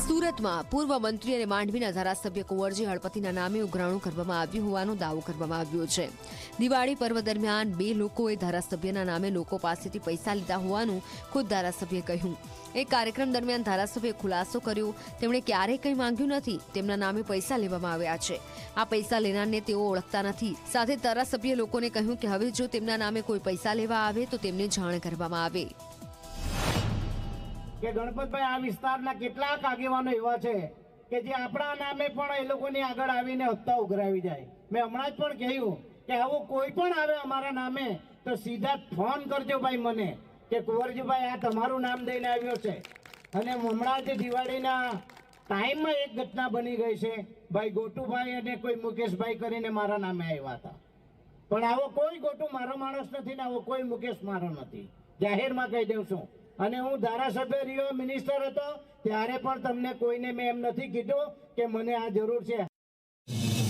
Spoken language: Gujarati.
સુરતમાં પૂર્વ મંત્રી અને માંડવીના ધારાસભ્ય કુંવરજી હળપતિના નામે ઉઘરાણું કરવામાં આવ્યું હોવાનો દાવો કરવામાં આવ્યો છે। દિવાળી પર્વ દરમિયાન બે લોકોએ ધારાસભ્યના નામે લોકો પાસેથી પૈસા લીધા હોવાનું ખુદ ધારાસભ્યએ કહ્યું। એક કાર્યક્રમ દરમિયાન ધારાસભ્યએ ખુલાસો કર્યો, તેમણે ક્યારેય કંઈ માંગ્યું નથી, તેમના નામે પૈસા લેવામાં આવ્યા છે। આ પૈસા લેનારને તેઓ ઓળખતા નથી। સાથે ધારાસભ્યએ લોકોને કહ્યું કે હવે જો તેમના નામે કોઈ પૈસા લેવા આવે તો તેમને જાણ કરવામાં આવે। કે ગણપતભાઈ આ વિસ્તારના કેટલાક આગેવાનો એવા છે કે જે આપણા નામે પણ એ લોકોની આગળ આવીને હપ્તા ઉઘરાવી જાય। મેં હમણાં જ પણ કહ્યું કે આવું કોઈ પણ આવે અમારા નામે તો સીધા ફોન કરજો ભાઈ મને કે કુંવરજીભાઈ આ તમારું નામ દઈને આવ્યો છે। અને હમણાં જે દિવાળીના ટાઈમમાં એક ઘટના બની ગઈ છે, ભાઈ ગોટુભાઈ અને કોઈ મુકેશભાઈ કરીને મારા નામે આવ્યા હતા, પણ આવો કોઈ ગોટુ મારો માણસ નથી ને આવો કોઈ મુકેશ મારો નથી, જાહેરમાં કહી દઉં છું। અને હું ધારાસભ્ય રહ્યો, મિનિસ્ટર હતો ત્યારે પણ તમને કોઈને મેં એમ નથી કીધું કે મને આ જરૂર છે।